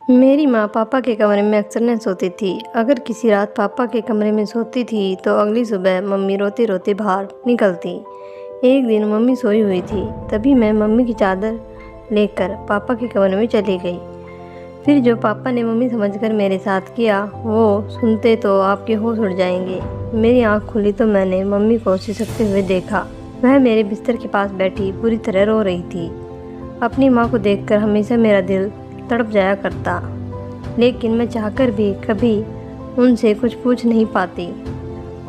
मेरी माँ पापा के कमरे में अक्सर न सोती थी। अगर किसी रात पापा के कमरे में सोती थी तो अगली सुबह मम्मी रोते रोते बाहर निकलती। एक दिन मम्मी सोई हुई थी, तभी मैं मम्मी की चादर लेकर पापा के कमरे में चली गई। फिर जो पापा ने मम्मी समझकर मेरे साथ किया वो सुनते तो आपके होश उड़ जाएंगे। मेरी आँख खुली तो मैंने मम्मी को सिसकते हुए देखा। वह मेरे बिस्तर के पास बैठी पूरी तरह रो रही थी। अपनी माँ को देखकर हमेशा मेरा दिल तड़प जाया करता, लेकिन मैं चाहकर भी कभी उनसे कुछ पूछ नहीं पाती।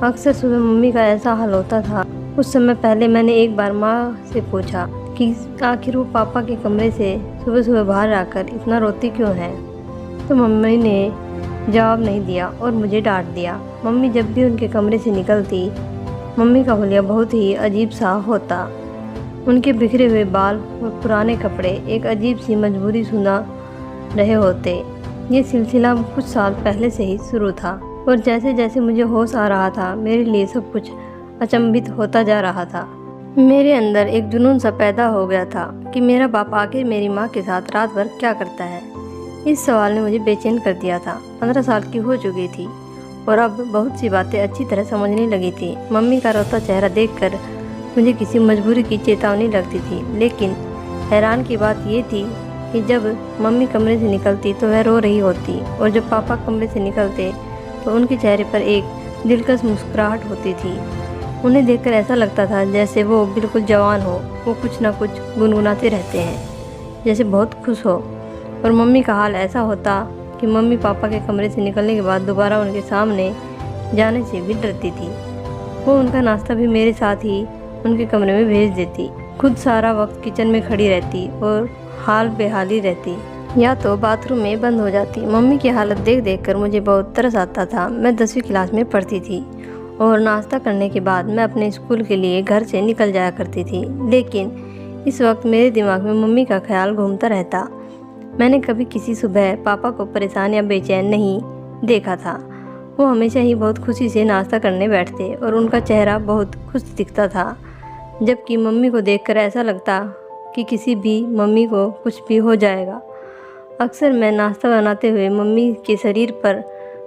अक्सर सुबह मम्मी का ऐसा हाल होता था। कुछ समय पहले मैंने एक बार माँ से पूछा कि आखिर वो पापा के कमरे से सुबह सुबह बाहर आकर इतना रोती क्यों है, तो मम्मी ने जवाब नहीं दिया और मुझे डांट दिया। मम्मी जब भी उनके कमरे से निकलती, मम्मी का हुलिया बहुत ही अजीब सा होता। उनके बिखरे हुए बाल और पुराने कपड़े एक अजीब सी मजबूरी सुना रहे होते। ये सिलसिला कुछ साल पहले से ही शुरू था और जैसे जैसे मुझे होश आ रहा था मेरे लिए सब कुछ अचंभित होता जा रहा था। मेरे अंदर एक जुनून सा पैदा हो गया था कि मेरा बाप आखिर मेरी माँ के साथ रात भर क्या करता है। इस सवाल ने मुझे बेचैन कर दिया था। 15 साल की हो चुकी थी और अब बहुत सी बातें अच्छी तरह समझने लगी थी। मम्मी का रोता चेहरा देखकर मुझे किसी मजबूरी की चेतावनी लगती थी, लेकिन हैरान की बात ये थी कि जब मम्मी कमरे से निकलती तो वह रो रही होती और जब पापा कमरे से निकलते तो उनके चेहरे पर एक दिलकश मुस्कुराहट होती थी। उन्हें देखकर ऐसा लगता था जैसे वो बिल्कुल जवान हो। वो कुछ ना कुछ गुनगुनाते रहते हैं, जैसे बहुत खुश हो। और मम्मी का हाल ऐसा होता कि मम्मी पापा के कमरे से निकलने के बाद दोबारा उनके सामने जाने से भी डरती थी। वो उनका नाश्ता भी मेरे साथ ही उनके कमरे में भेज देती, खुद सारा वक्त किचन में खड़ी रहती और हाल बेहाली रहती या तो बाथरूम में बंद हो जाती। मम्मी की हालत देख देख कर मुझे बहुत तरस आता था। मैं 10वीं क्लास में पढ़ती थी और नाश्ता करने के बाद मैं अपने स्कूल के लिए घर से निकल जाया करती थी, लेकिन इस वक्त मेरे दिमाग में मम्मी का ख्याल घूमता रहता। मैंने कभी किसी सुबह पापा को परेशान या बेचैन नहीं देखा था। वो हमेशा ही बहुत खुशी से नाश्ता करने बैठते और उनका चेहरा बहुत खुश दिखता था, जबकि मम्मी को देखकर ऐसा लगता कि किसी भी मम्मी को कुछ भी हो जाएगा। अक्सर मैं नाश्ता बनाते हुए मम्मी के शरीर पर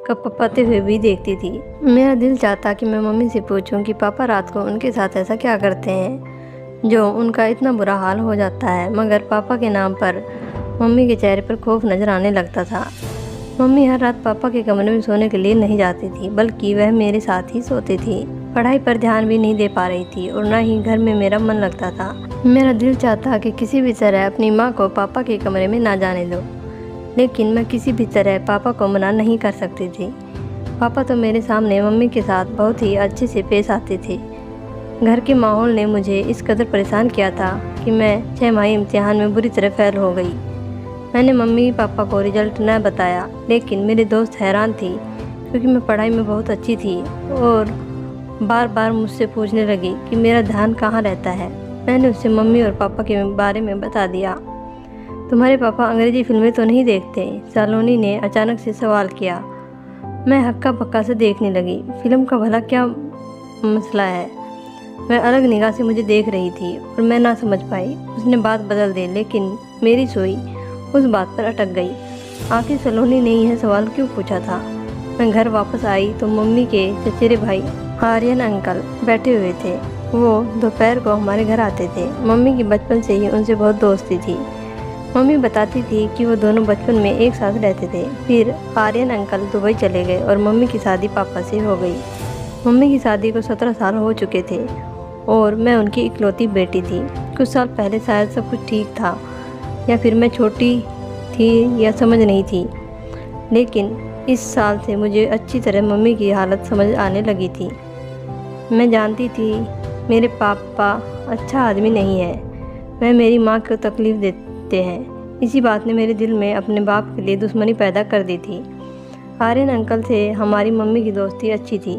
कपकपाते हुए भी देखती थी। मेरा दिल चाहता कि मैं मम्मी से पूछूं कि पापा रात को उनके साथ ऐसा क्या करते हैं जो उनका इतना बुरा हाल हो जाता है, मगर पापा के नाम पर मम्मी के चेहरे पर खौफ नजर आने लगता था। मम्मी हर रात पापा के कमरे में सोने के लिए नहीं जाती थी, बल्कि वह मेरे साथ ही सोती थी। पढ़ाई पर ध्यान भी नहीं दे पा रही थी और न ही घर में मेरा मन लगता था। मेरा दिल चाहता कि किसी भी तरह अपनी माँ को पापा के कमरे में ना जाने दो, लेकिन मैं किसी भी तरह पापा को मना नहीं कर सकती थी। पापा तो मेरे सामने मम्मी के साथ बहुत ही अच्छे से पेश आते थे। घर के माहौल ने मुझे इस कदर परेशान किया था कि मैं 6 माही इम्तिहान में बुरी तरह फेल हो गई। मैंने मम्मी पापा को रिजल्ट न बताया, लेकिन मेरे दोस्त हैरान थी क्योंकि मैं पढ़ाई में बहुत अच्छी थी और बार बार मुझसे पूछने लगी कि मेरा ध्यान कहाँ रहता है। मैंने उससे मम्मी और पापा के बारे में बता दिया। तुम्हारे पापा अंग्रेजी फिल्में तो नहीं देखते? सलोनी ने अचानक से सवाल किया। मैं हक्का बक्का से देखने लगी। फिल्म का भला क्या मसला है? वह अलग निगाह से मुझे देख रही थी और मैं ना समझ पाई। उसने बात बदल दी, लेकिन मेरी सोई उस बात पर अटक गई। आखिर सलोनी ने यह सवाल क्यों पूछा था? मैं घर वापस आई तो मम्मी के चचेरे भाई आर्यन अंकल बैठे हुए थे। वो दोपहर को हमारे घर आते थे। मम्मी की बचपन से ही उनसे बहुत दोस्ती थी। मम्मी बताती थी कि वो दोनों बचपन में एक साथ रहते थे। फिर आर्यन अंकल दुबई चले गए और मम्मी की शादी पापा से हो गई। मम्मी की शादी को 17 साल हो चुके थे और मैं उनकी इकलौती बेटी थी। कुछ साल पहले शायद सब कुछ ठीक था, या फिर मैं छोटी थी या समझ नहीं थी, लेकिन इस साल से मुझे अच्छी तरह मम्मी की हालत समझ आने लगी थी। मैं जानती थी मेरे पापा अच्छा आदमी नहीं है। वह मेरी माँ को तकलीफ़ देते हैं। इसी बात ने मेरे दिल में अपने बाप के लिए दुश्मनी पैदा कर दी थी। आर्यन अंकल से हमारी मम्मी की दोस्ती अच्छी थी।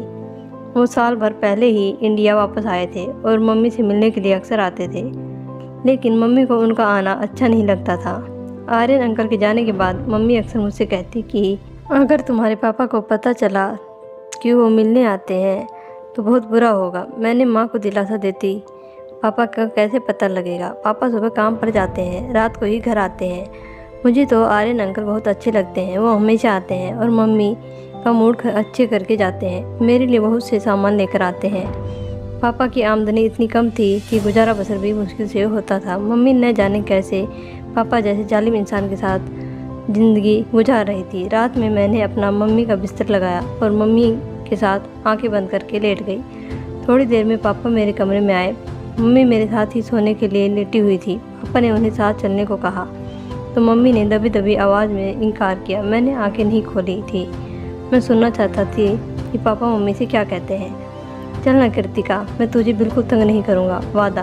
वो साल भर पहले ही इंडिया वापस आए थे और मम्मी से मिलने के लिए अक्सर आते थे, लेकिन मम्मी को उनका आना अच्छा नहीं लगता था। आर्यन अंकल के जाने के बाद मम्मी अक्सर मुझसे कहती कि अगर तुम्हारे पापा को पता चला कि वो मिलने आते हैं तो बहुत बुरा होगा। मैंने माँ को दिलासा देती, पापा का कैसे पता लगेगा? पापा सुबह काम पर जाते हैं, रात को ही घर आते हैं। मुझे तो आर्यन अंकल बहुत अच्छे लगते हैं। वो हमेशा आते हैं और मम्मी का मूड अच्छे करके जाते हैं। मेरे लिए बहुत से सामान लेकर आते हैं। पापा की आमदनी इतनी कम थी कि गुजारा बसर भी मुश्किल से होता था। मम्मी न जाने कैसे पापा जैसे जालिम इंसान के साथ ज़िंदगी गुजार रही थी। रात में मैंने अपना मम्मी का बिस्तर लगाया और मम्मी के साथ आंखें बंद करके लेट गई। थोड़ी देर में पापा मेरे कमरे में आए। मम्मी मेरे साथ ही सोने के लिए लेटी हुई थी। पापा ने उन्हें साथ चलने को कहा तो मम्मी ने दबी दबी आवाज़ में इनकार किया। मैंने आंखें नहीं खोली थी। मैं सुनना चाहता थी कि पापा मम्मी से क्या कहते हैं। चल ना कृतिका, मैं तुझे बिल्कुल तंग नहीं करूँगा, वादा।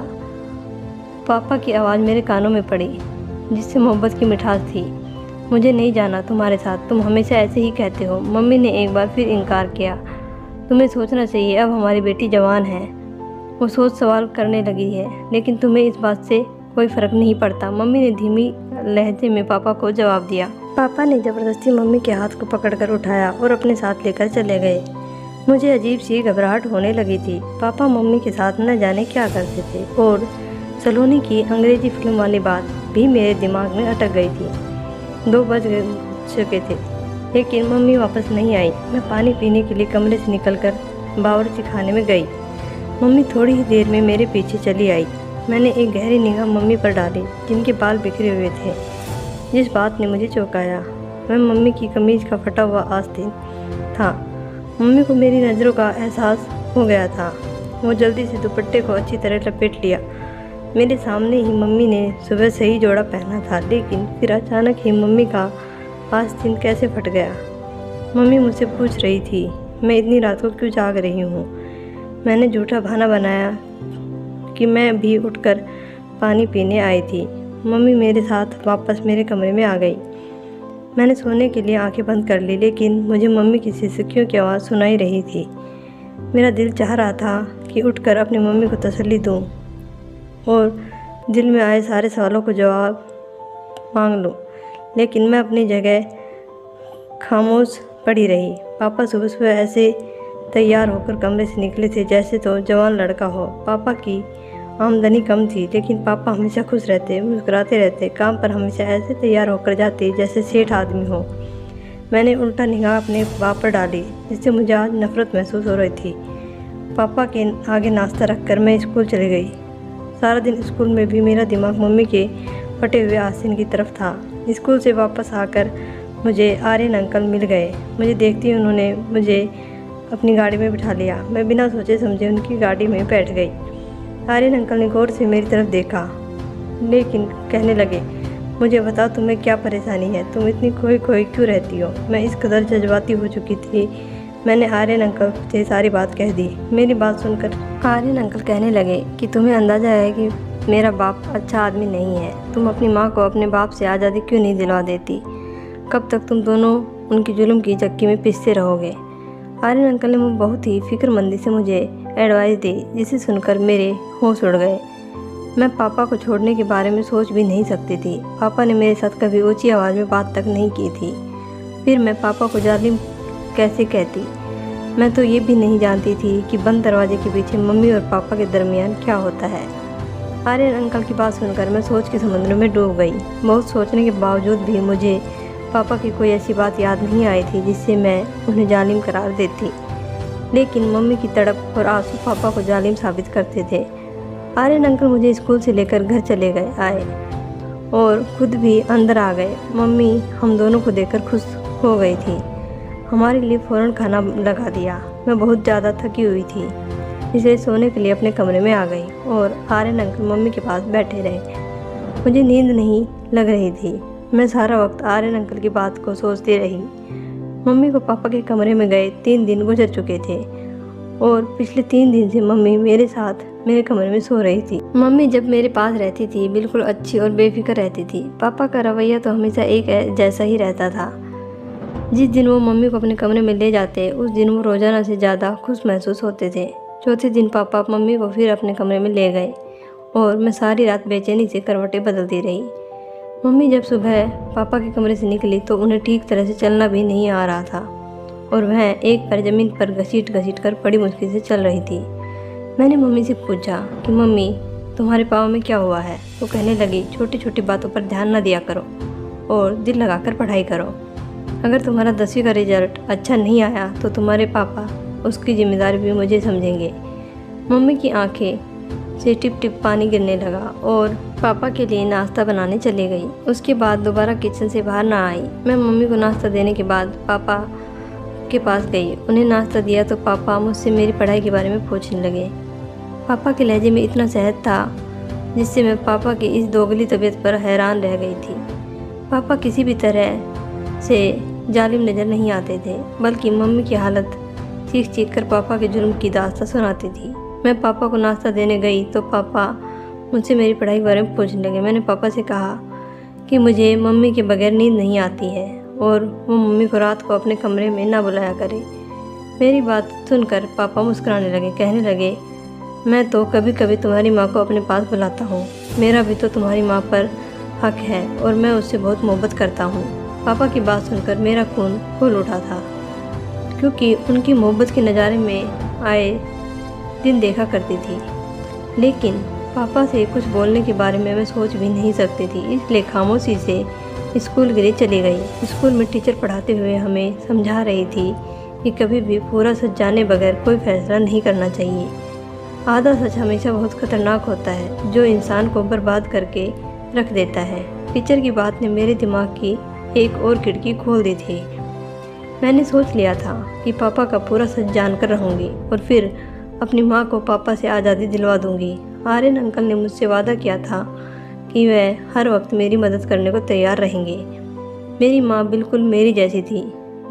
पापा की आवाज़ मेरे कानों में पड़ी जिससे मोहब्बत की मिठास थी। मुझे नहीं जाना तुम्हारे साथ, तुम हमेशा ऐसे ही कहते हो। मम्मी ने एक बार फिर इनकार किया। तुम्हें सोचना चाहिए, अब हमारी बेटी जवान है, वो सोच सवाल करने लगी है, लेकिन तुम्हें इस बात से कोई फ़र्क नहीं पड़ता। मम्मी ने धीमी लहजे में पापा को जवाब दिया। पापा ने ज़बरदस्ती मम्मी के हाथ को पकड़कर उठाया और अपने साथ लेकर चले गए। मुझे अजीब सी घबराहट होने लगी थी। पापा मम्मी के साथ न जाने क्या करते थे और सलोनी की अंग्रेजी फिल्म वाली बात भी मेरे दिमाग में अटक गई थी। 2 बज चुके थे लेकिन मम्मी वापस नहीं आई। मैं पानी पीने के लिए कमरे से निकलकर बावर्ची खाने में गई। मम्मी थोड़ी ही देर में मेरे पीछे चली आई। मैंने एक गहरी निगाह मम्मी पर डाली जिनके बाल बिखरे हुए थे। जिस बात ने मुझे चौंकाया वह मम्मी की कमीज़ का फटा हुआ आस्तीन था। मम्मी को मेरी नज़रों का एहसास हो गया था। वो जल्दी से दुपट्टे को अच्छी तरह लपेट लिया। मेरे सामने ही मम्मी ने सुबह से ही जोड़ा पहना था, लेकिन फिर अचानक ही मम्मी का आस्तीन कैसे फट गया। मम्मी मुझसे पूछ रही थी मैं इतनी रात को क्यों जाग रही हूँ। मैंने झूठा बहाना बनाया कि मैं भी उठकर पानी पीने आई थी। मम्मी मेरे साथ वापस मेरे कमरे में आ गई। मैंने सोने के लिए आंखें बंद कर ली, लेकिन मुझे मम्मी की सिसकियों की आवाज़ सुनाई रही थी। मेरा दिल चाह रहा था कि उठकर अपनी मम्मी को तसल्ली दूं और दिल में आए सारे सवालों को जवाब मांग लूं, लेकिन मैं अपनी जगह खामोश पड़ी रही। पापा सुबह सुबह ऐसे तैयार होकर कमरे से निकले थे जैसे तो जवान लड़का हो। पापा की आमदनी कम थी, लेकिन पापा हमेशा खुश रहते, मुस्कुराते रहते, काम पर हमेशा ऐसे तैयार होकर जाते जैसे सेठ आदमी हो। मैंने उल्टा निगाह अपने बाप पर डाली जिससे मुझे आज नफरत महसूस हो रही थी। पापा के आगे नाश्ता रखकर मैं स्कूल चली गई। सारा दिन स्कूल में भी मेरा दिमाग मम्मी के फटे हुए आस्तीन की तरफ था। स्कूल से वापस आकर मुझे आर्यन अंकल मिल गए। मुझे देखते ही उन्होंने मुझे अपनी गाड़ी में बिठा लिया। मैं बिना सोचे समझे उनकी गाड़ी में बैठ गई। आर्यन अंकल ने गौर से मेरी तरफ देखा, लेकिन कहने लगे, मुझे बता तुम्हें क्या परेशानी है, तुम इतनी खोई खोई क्यों रहती हो। मैं इस कदर जज्बाती हो चुकी थी। मैंने आर्यन अंकल से सारी बात कह दी। मेरी बात सुनकर आर्यन अंकल कहने लगे कि तुम्हें अंदाज़ा है कि मेरा बाप अच्छा आदमी नहीं है। तुम अपनी माँ को अपने बाप से आज़ादी क्यों नहीं दिलवा देती। कब तक तुम दोनों उनकी जुल्म की चक्की में पिसते रहोगे। आर्यन अंकल ने बहुत ही फिक्रमंदी से मुझे एडवाइस दी, जिसे सुनकर मेरे होश उड़ गए। मैं पापा को छोड़ने के बारे में सोच भी नहीं सकती थी। पापा ने मेरे साथ कभी ऊंची आवाज़ में बात तक नहीं की थी। फिर मैं पापा को जालिम कैसे कहती। मैं तो ये भी नहीं जानती थी कि बंद दरवाजे के पीछे मम्मी और पापा के दरमियान क्या होता है। आर्यन अंकल की बात सुनकर मैं सोच के समुद्र में डूब गई। बहुत सोचने के बावजूद भी मुझे पापा की कोई ऐसी बात याद नहीं आई थी जिससे मैं उन्हें जालिम करार देती, लेकिन मम्मी की तड़प और आंसू पापा को जालिम साबित करते थे। आर्यन अंकल मुझे स्कूल से लेकर घर चले आए और खुद भी अंदर आ गए। मम्मी हम दोनों को देखकर खुश हो गई थी। हमारे लिए फ़ौरन खाना लगा दिया। मैं बहुत ज़्यादा थकी हुई थी, इसलिए सोने के लिए अपने कमरे में आ गई और आर्यन अंकल मम्मी के पास बैठे रहे। मुझे नींद नहीं लग रही थी। मैं सारा वक्त आर्यन अंकल की बात को सोचती रही। मम्मी को पापा के कमरे में गए 3 दिन गुजर चुके थे और पिछले 3 दिन से मम्मी मेरे साथ मेरे कमरे में सो रही थी। मम्मी जब मेरे पास रहती थी बिल्कुल अच्छी और बेफिक्र रहती थी। पापा का रवैया तो हमेशा एक जैसा ही रहता था। जिस दिन वो मम्मी को अपने कमरे में ले जाते उस दिन वो रोज़ाना से ज़्यादा खुश महसूस होते थे। चौथे दिन पापा मम्मी को फिर अपने कमरे में ले गए और मैं सारी रात बेचैनी से करवटें बदलती रही। मम्मी जब सुबह पापा के कमरे से निकली तो उन्हें ठीक तरह से चलना भी नहीं आ रहा था और वह एक पैर ज़मीन पर घसीट कर बड़ी मुश्किल से चल रही थी। मैंने मम्मी से पूछा कि मम्मी तुम्हारे पाँव में क्या हुआ है। तो कहने लगी, छोटी छोटी बातों पर ध्यान न दिया करो, और दिल लगाकर पढ़ाई करो। अगर तुम्हारा 10वीं का रिजल्ट अच्छा नहीं आया तो तुम्हारे पापा उसकी जिम्मेदारी भी मुझे समझेंगे। मम्मी की आंखें से टिप टिप पानी गिरने लगा और पापा के लिए नाश्ता बनाने चली गई। उसके बाद दोबारा किचन से बाहर ना आई। मैं मम्मी को नाश्ता देने के बाद पापा के पास गई। उन्हें नाश्ता दिया तो पापा मुझसे मेरी पढ़ाई के बारे में पूछने लगे। पापा के लहजे में इतना शहद था जिससे मैं पापा की इस दोगली तबीयत पर हैरान रह गई थी। पापा किसी भी तरह से जालिम नज़र नहीं आते थे, बल्कि मम्मी की हालत चीख चीख कर पापा के जुर्म की दास्तां सुनाती थी। मैं पापा को नाश्ता देने गई तो पापा मुझसे मेरी पढ़ाई के बारे में पूछने लगे। मैंने पापा से कहा कि मुझे मम्मी के बगैर नींद नहीं आती है और वो मम्मी को रात को अपने कमरे में ना बुलाया करे। मेरी बात सुनकर पापा मुस्कुराने लगे, कहने लगे, मैं तो कभी कभी तुम्हारी माँ को अपने पास बुलाता हूँ। मेरा भी तो तुम्हारी माँ पर हक है और मैं उससे बहुत मोहब्बत करता हूँ। पापा की बात सुनकर मेरा खून फूल उठा था, क्योंकि उनकी मोहब्बत के नज़ारे में आए दिन देखा करती थी, लेकिन पापा से कुछ बोलने के बारे में मैं सोच भी नहीं सकती थी। इसलिए खामोशी से स्कूल के लिए चली गई। स्कूल में टीचर पढ़ाते हुए हमें समझा रही थी कि कभी भी पूरा सच जाने बगैर कोई फैसला नहीं करना चाहिए। आधा सच हमेशा बहुत खतरनाक होता है, जो इंसान को बर्बाद करके रख देता है। टीचर की बात ने मेरे दिमाग की एक और खिड़की खोल दी थी। मैंने सोच लिया था कि पापा का पूरा सच जानकर रहूँगी और फिर अपनी माँ को पापा से आज़ादी दिलवा दूँगी। आर्यन अंकल ने मुझसे वादा किया था कि वह हर वक्त मेरी मदद करने को तैयार रहेंगे। मेरी माँ बिल्कुल मेरी जैसी थी।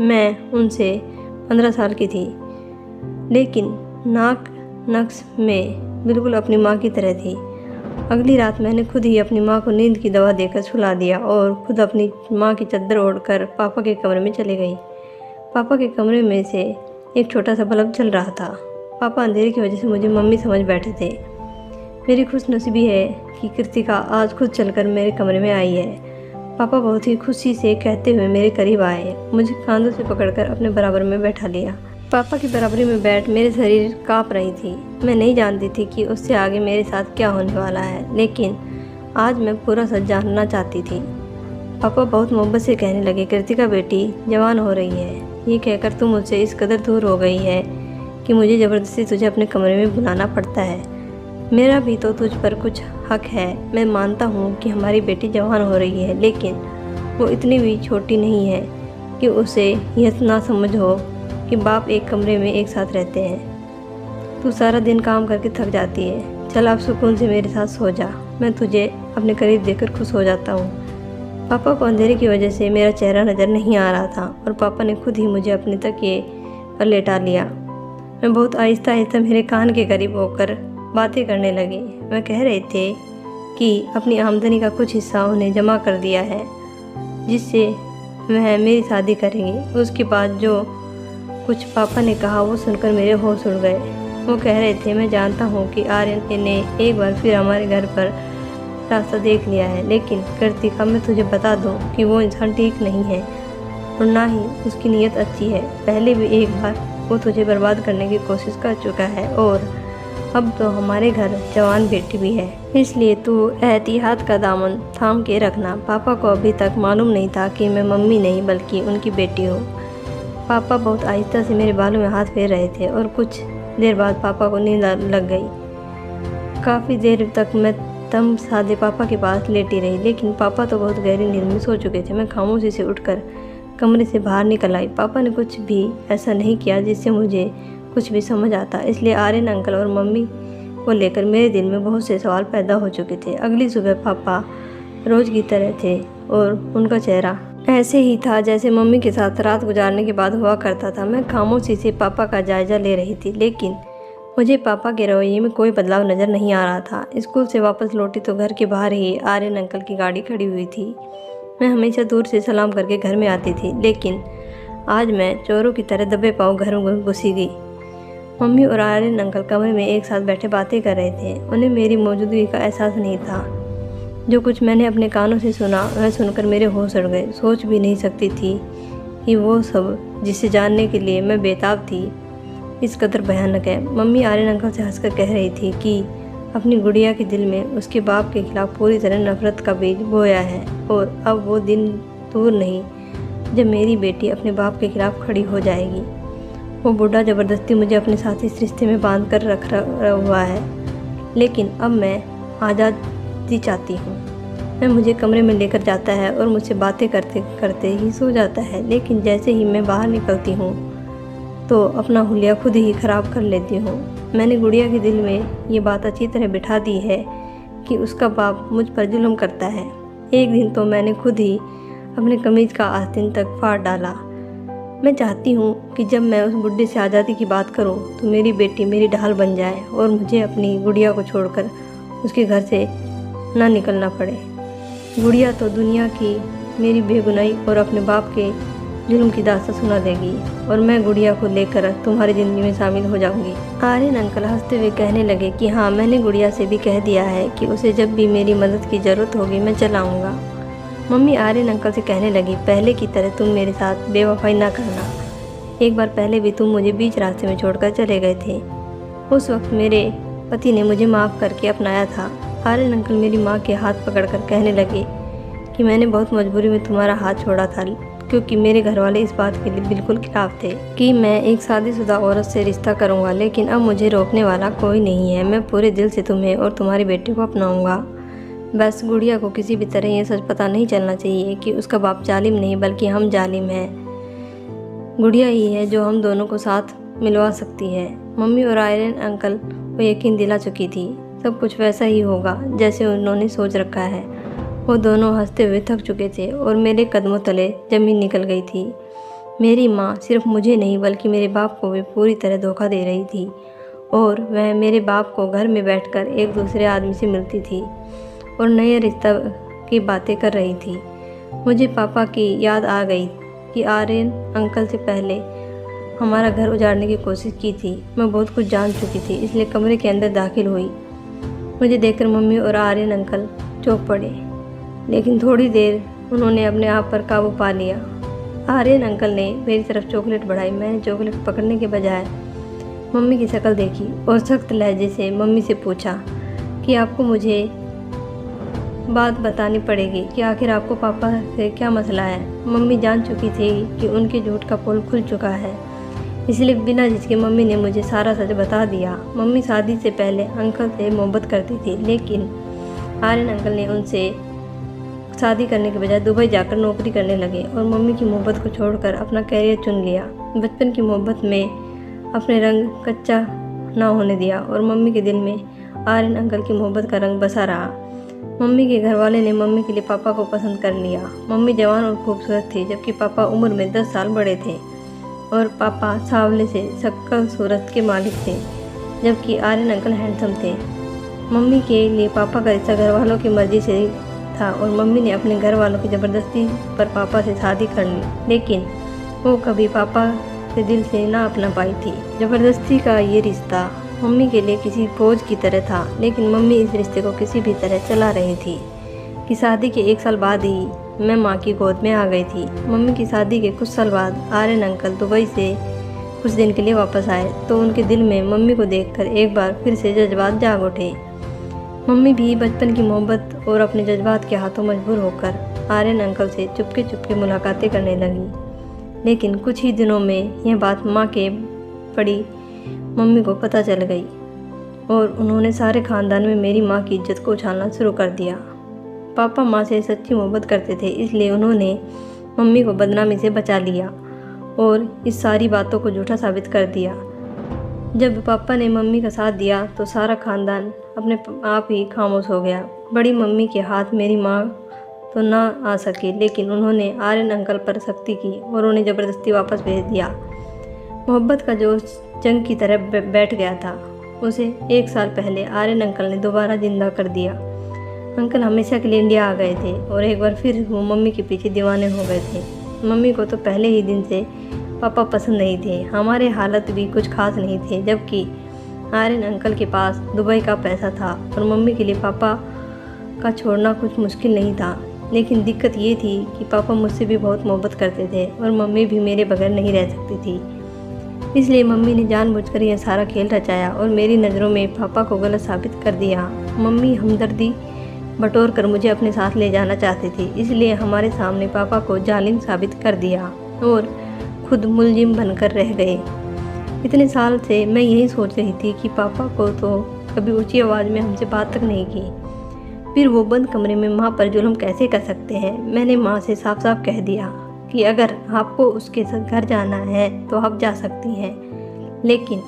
मैं उनसे 15 साल की थी, लेकिन नाक नक्श में बिल्कुल अपनी माँ की तरह थी। अगली रात मैंने खुद ही अपनी माँ को नींद की दवा देकर सुला दिया और खुद अपनी माँ की चादर ओढ़कर पापा के कमरे में चली गई। पापा के कमरे में से एक छोटा सा बल्ब जल रहा था। पापा अंधेरे की वजह से मुझे मम्मी समझ बैठे थे। मेरी खुशनसीबी है कि कृतिका आज खुद चलकर मेरे कमरे में आई है। पापा बहुत ही खुशी से कहते हुए मेरे करीब आए, मुझे कांधों से पकड़कर अपने बराबर में बैठा लिया। पापा की बराबरी में बैठ मेरे शरीर काँप रही थी। मैं नहीं जानती थी कि उससे आगे मेरे साथ क्या होने वाला है, लेकिन आज मैं पूरा सच जानना चाहती थी। पापा बहुत मोहब्बत से कहने लगे, कृतिका बेटी जवान हो रही है। ये कहकर तुम मुझसे इस कदर दूर हो गई है कि मुझे ज़बरदस्ती तुझे अपने कमरे में बुलाना पड़ता है। मेरा भी तो तुझ पर कुछ हक है। मैं मानता हूँ कि हमारी बेटी जवान हो रही है, लेकिन वो इतनी भी छोटी नहीं है कि उसे यह ना समझ हो कि बाप एक कमरे में एक साथ रहते हैं। तू सारा दिन काम करके थक जाती है। चल आप सुकून से मेरे साथ सो जा। मैं तुझे अपने करीब देखकर खुश हो जाता हूँ। पापा को अंधेरे की वजह से मेरा चेहरा नज़र नहीं आ रहा था और पापा ने खुद ही मुझे अपने तकिए पर लेटा लिया। मैं बहुत आहिस्ता आहिस्ता मेरे कान के करीब होकर बातें करने लगी। वह कह रहे थे कि अपनी आमदनी का कुछ हिस्सा उन्हें जमा कर दिया है, जिससे वह मेरी शादी करेंगे। उसके बाद जो कुछ पापा ने कहा वो सुनकर मेरे होश उड़ गए। वो कह रहे थे, मैं जानता हूँ कि आर्यन ने एक बार फिर हमारे घर पर रास्ता देख लिया है, लेकिन कृतिका मैं तुझे बता दूँ कि वो इंसान ठीक नहीं है और ना ही उसकी नीयत अच्छी है। पहले भी एक बार वो तुझे बर्बाद करने की कोशिश कर चुका है और अब तो हमारे घर जवान बेटी भी है, इसलिए तू एहतियात का दामन थाम के रखना। पापा को अभी तक मालूम नहीं था कि मैं मम्मी नहीं बल्कि उनकी बेटी हूँ। पापा बहुत आहिस्ता से मेरे बालों में हाथ फेर रहे थे और कुछ देर बाद पापा को नींद लग गई। काफ़ी देर तक मैं दम साधे पापा के पास लेटी रही, लेकिन पापा तो बहुत गहरी नींद में सो चुके थे। मैं खामोशी से उठकर कमरे से बाहर निकल आई। पापा ने कुछ भी ऐसा नहीं किया जिससे मुझे कुछ भी समझ आता, इसलिए आर्यन अंकल और मम्मी को लेकर मेरे दिल में बहुत से सवाल पैदा हो चुके थे। अगली सुबह पापा रोज़ की तरह थे और उनका चेहरा ऐसे ही था जैसे मम्मी के साथ रात गुजारने के बाद हुआ करता था। मैं खामोशी से पापा का जायज़ा ले रही थी, लेकिन मुझे पापा के रवैये में कोई बदलाव नज़र नहीं आ रहा था। स्कूल से वापस लौटी तो घर के बाहर ही आर्यन अंकल की गाड़ी खड़ी हुई थी। मैं हमेशा दूर से सलाम करके घर में आती थी, लेकिन आज मैं चोरों की तरह दबे पाँव घर में घुसी गई। मम्मी और आर्यन अंकल कमरे में एक साथ बैठे बातें कर रहे थे। उन्हें मेरी मौजूदगी का एहसास नहीं था। जो कुछ मैंने अपने कानों से सुना वह सुनकर मेरे होश उड़ गए। सोच भी नहीं सकती थी कि वो सब जिसे जानने के लिए मैं बेताब थी इस कदर भयानक है। मम्मी आर्यन अंकल से हंसकर कह रही थी कि अपनी गुड़िया के दिल में उसके बाप के खिलाफ पूरी तरह नफरत का बीज बोया है और अब वो दिन दूर नहीं जब मेरी बेटी अपने बाप के खिलाफ खड़ी हो जाएगी। वो बूढ़ा ज़बरदस्ती मुझे अपने साथ इस रिश्ते में बांध कर रख हुआ है, लेकिन अब मैं आज़ादी चाहती हूँ। मैं मुझे कमरे में लेकर जाता है और मुझसे बातें करते करते ही सो जाता है, लेकिन जैसे ही मैं बाहर निकलती हूँ तो अपना हुलिया खुद ही ख़राब कर लेती हूँ। मैंने गुड़िया के दिल में ये बात अच्छी तरह बिठा दी है कि उसका बाप मुझ पर जुल्म करता है। एक दिन तो मैंने खुद ही अपने कमीज़ का आस्तीन तक फाड़ डाला। मैं चाहती हूँ कि जब मैं उस बुढ़े से आज़ादी की बात करूँ तो मेरी बेटी मेरी ढाल बन जाए और मुझे अपनी गुड़िया को छोड़कर उसके घर से ना निकलना पड़े। गुड़िया तो दुनिया की मेरी बेगुनाही और अपने बाप के जुल्म की दास्तां सुना देगी और मैं गुड़िया को लेकर तुम्हारी ज़िंदगी में शामिल हो जाऊंगी। आर्यन अंकल हंसते हुए कहने लगे कि हाँ, मैंने गुड़िया से भी कह दिया है कि उसे जब भी मेरी मदद की ज़रूरत होगी मैं चला आऊँगा। मम्मी आर्यन अंकल से कहने लगी, पहले की तरह तुम मेरे साथ बेवफाई ना करना। एक बार पहले भी तुम मुझे बीच रास्ते में छोड़कर चले गए थे। उस वक्त मेरे पति ने मुझे माफ़ करके अपनाया था। आर्यन अंकल मेरी माँ के हाथ पकड़कर कहने लगे कि मैंने बहुत मजबूरी में तुम्हारा हाथ छोड़ा था, क्योंकि मेरे घर वाले इस बात के लिए बिल्कुल खिलाफ थे कि मैं एक शादीशुदा औरत से रिश्ता करूंगा, लेकिन अब मुझे रोकने वाला कोई नहीं है। मैं पूरे दिल से तुम्हें और तुम्हारी बेटी को अपनाऊंगा। बस गुड़िया को किसी भी तरह ये सच पता नहीं चलना चाहिए कि उसका बाप जालिम नहीं बल्कि हम जालिम हैं। गुड़िया ही है जो हम दोनों को साथ मिलवा सकती है। मम्मी और आर्यन अंकल को यकीन दिला चुकी थी सब कुछ वैसा ही होगा जैसे उन्होंने सोच रखा है। वो दोनों हंसते हुए थक चुके थे और मेरे कदमों तले ज़मीन निकल गई थी। मेरी माँ सिर्फ मुझे नहीं बल्कि मेरे बाप को भी पूरी तरह धोखा दे रही थी और वह मेरे बाप को घर में बैठकर एक दूसरे आदमी से मिलती थी और नए रिश्ता की बातें कर रही थी। मुझे पापा की याद आ गई कि आर्यन अंकल से पहले हमारा घर उजाड़ने की कोशिश की थी। मैं बहुत कुछ जान चुकी थी, इसलिए कमरे के अंदर दाखिल हुई। मुझे देखकर मम्मी और आर्यन अंकल चौंक पड़े, लेकिन थोड़ी देर उन्होंने अपने आप पर काबू पा लिया। आर्यन अंकल ने मेरी तरफ चॉकलेट बढ़ाई। मैंने चॉकलेट पकड़ने के बजाय मम्मी की शक्ल देखी और सख्त लहजे से मम्मी से पूछा कि आपको मुझे बात बतानी पड़ेगी कि आखिर आपको पापा से क्या मसला है। मम्मी जान चुकी थी कि उनके झूठ का पोल खुल चुका है, इसलिए बिना झिझके मम्मी ने मुझे सारा सच बता दिया। मम्मी शादी से पहले अंकल से मोहब्बत करती थी, लेकिन आर्यन अंकल ने उनसे शादी करने के बजाय दुबई जाकर नौकरी करने लगे और मम्मी की मोहब्बत को छोड़कर अपना कैरियर चुन लिया। बचपन की मोहब्बत में अपने रंग कच्चा ना होने दिया और मम्मी के दिल में आर्यन अंकल की मोहब्बत का रंग बसा रहा। मम्मी के घर वाले ने मम्मी के लिए पापा को पसंद कर लिया। मम्मी जवान और खूबसूरत थी, जबकि पापा उम्र में 10 साल बड़े थे और पापा सांवले से शक्ल सूरत के मालिक थे, जबकि आर्यन अंकल हैंडसम थे। मम्मी के लिए पापा का रिश्ता घर वालों की मर्जी से था और मम्मी ने अपने घर वालों की ज़बरदस्ती पर पापा से शादी कर ली, लेकिन वो कभी पापा से दिल से ना अपना पाई थी। ज़बरदस्ती का ये रिश्ता मम्मी के लिए किसी बोझ की तरह था, लेकिन मम्मी इस रिश्ते को किसी भी तरह चला रही थी कि शादी के 1 साल बाद ही मैं माँ की गोद में आ गई थी। मम्मी की शादी के कुछ साल बाद आर्यन अंकल दुबई से कुछ दिन के लिए वापस आए तो उनके दिल में मम्मी को देखकर एक बार फिर से जज्बात जाग उठे। मम्मी भी बचपन की मोहब्बत और अपने जज्बात के हाथों मजबूर होकर आर्यन अंकल से चुपके चुपके मुलाकातें करने लगी, लेकिन कुछ ही दिनों में यह बात माँ के बड़ी मम्मी को पता चल गई और उन्होंने सारे ख़ानदान में मेरी माँ की इज्जत को उछालना शुरू कर दिया। पापा माँ से सच्ची मोहब्बत करते थे, इसलिए उन्होंने मम्मी को बदनामी से बचा लिया और इस सारी बातों को झूठा साबित कर दिया। जब पापा ने मम्मी का साथ दिया तो सारा ख़ानदान अपने आप ही खामोश हो गया। बड़ी मम्मी के हाथ मेरी माँ तो ना आ सके, लेकिन उन्होंने आर्यन अंकल पर सख्ती की और उन्हें ज़बरदस्ती वापस भेज दिया। मोहब्बत का जोश जंग की तरह बैठ गया था। उसे 1 साल पहले आर्यन अंकल ने दोबारा जिंदा कर दिया। अंकल हमेशा के लिए इंडिया आ गए थे और एक बार फिर वो मम्मी के पीछे दीवाने हो गए थे। मम्मी को तो पहले ही दिन से पापा पसंद नहीं थे। हमारे हालत भी कुछ खास नहीं थे, जबकि आर्यन अंकल के पास दुबई का पैसा था और मम्मी के लिए पापा का छोड़ना कुछ मुश्किल नहीं था। लेकिन दिक्कत ये थी कि पापा मुझसे भी बहुत मोहब्बत करते थे और मम्मी भी मेरे बगैर नहीं रह सकती थी। इसलिए मम्मी ने जानबूझकर यह सारा खेल रचाया और मेरी नज़रों में पापा को गलत साबित कर दिया। मम्मी हमदर्दी बटोर कर मुझे अपने साथ ले जाना चाहती थी, इसलिए हमारे सामने पापा को जालिम साबित कर दिया और खुद मुलजिम बनकर रह गए। इतने साल से मैं यही सोच रही थी कि पापा को तो कभी ऊंची आवाज़ में हमसे बात तक नहीं की, फिर वो बंद कमरे में माँ पर जुल्म कैसे कर सकते हैं। मैंने माँ से साफ साफ कह दिया कि अगर आपको उसके घर जाना है तो आप जा सकती हैं, लेकिन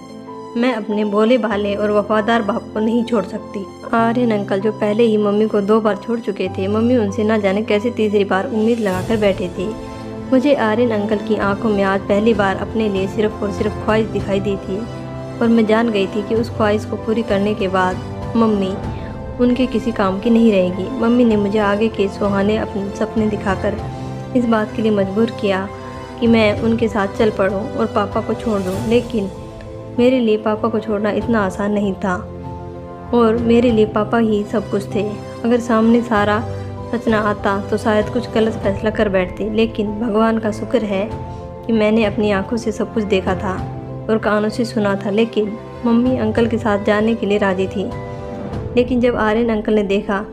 मैं अपने भोले भाले और वफादार बाप को नहीं छोड़ सकती। आर्यन अंकल जो पहले ही मम्मी को 2 बार छोड़ चुके थे, मम्मी उनसे ना जाने कैसे तीसरी बार उम्मीद लगाकर बैठे थे। मुझे आर्यन अंकल की आंखों में आज पहली बार अपने लिए सिर्फ और सिर्फ ख्वाहिश दिखाई दी थी और मैं जान गई थी कि उस ख्वाहिश को पूरी करने के बाद मम्मी उनके किसी काम की नहीं रहेगी। मम्मी ने मुझे आगे के सुहाने अपने सपने दिखाकर इस बात के लिए मजबूर किया कि मैं उनके साथ चल पड़ूं और पापा को छोड़ दूं, लेकिन मेरे लिए पापा को छोड़ना इतना आसान नहीं था और मेरे लिए पापा ही सब कुछ थे। अगर सामने सारा सच ना आता तो शायद कुछ गलत फैसला कर बैठती, लेकिन भगवान का शुक्र है कि मैंने अपनी आंखों से सब कुछ देखा था और कानों से सुना था। लेकिन मम्मी अंकल के साथ जाने के लिए राजी थी, लेकिन जब आर्यन अंकल ने देखा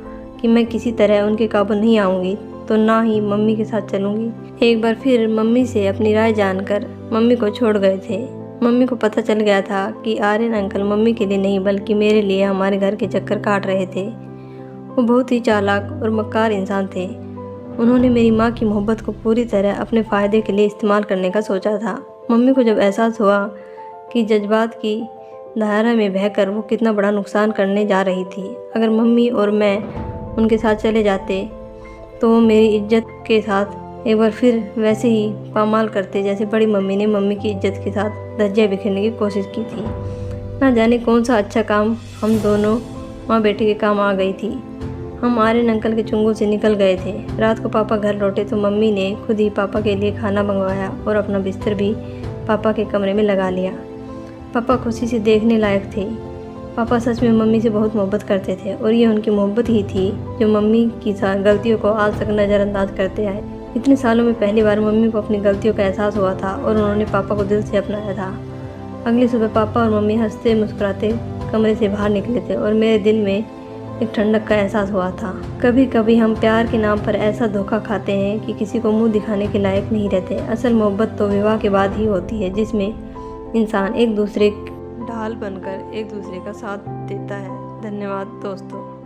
कि मैं किसी तरह उनके काबू नहीं आऊँगी तो ना ही मम्मी के साथ चलूँगी। एक बार फिर मम्मी से अपनी राय जानकर मम्मी को छोड़ गए थे। मम्मी को पता चल गया था कि आर्यन अंकल मम्मी के लिए नहीं बल्कि मेरे लिए हमारे घर के चक्कर काट रहे थे। वो बहुत ही चालाक और मक्कार इंसान थे। उन्होंने मेरी माँ की मोहब्बत को पूरी तरह अपने फ़ायदे के लिए इस्तेमाल करने का सोचा था। मम्मी को जब एहसास हुआ कि जज्बात की धारा में बहकर वो कितना बड़ा नुकसान करने जा रही थी, अगर मम्मी और मैं उनके साथ चले जाते तो वो मेरी इज्जत के साथ एक बार फिर वैसे ही पामाल करते जैसे बड़ी मम्मी ने मम्मी की इज्जत के साथ धज्जियाँ बिखेरने की कोशिश की थी। ना जाने कौन सा अच्छा काम हम दोनों माँ बेटे के काम आ गई थी। हम आर्यन अंकल के चुंगल से निकल गए थे। रात को पापा घर लौटे तो मम्मी ने खुद ही पापा के लिए खाना मंगवाया और अपना बिस्तर भी पापा के कमरे में लगा लिया। पापा खुशी से देखने लायक थे। पापा सच में मम्मी से बहुत मोहब्बत करते थे और ये उनकी मोहब्बत ही थी जो मम्मी की गलतियों को आज तक नज़रअंदाज करते आए। इतने सालों में पहली बार मम्मी को अपनी गलतियों का एहसास हुआ था और उन्होंने पापा को दिल से अपनाया था। अगली सुबह पापा और मम्मी हंसते मुस्कुराते कमरे से बाहर निकले थे और मेरे दिल में एक ठंडक का एहसास हुआ था। कभी कभी हम प्यार के नाम पर ऐसा धोखा खाते हैं कि किसी को मुंह दिखाने के लायक नहीं रहते। असल मोहब्बत तो विवाह के बाद ही होती है, जिसमें इंसान एक दूसरे ढाल बनकर एक दूसरे का साथ देता है। धन्यवाद दोस्तों।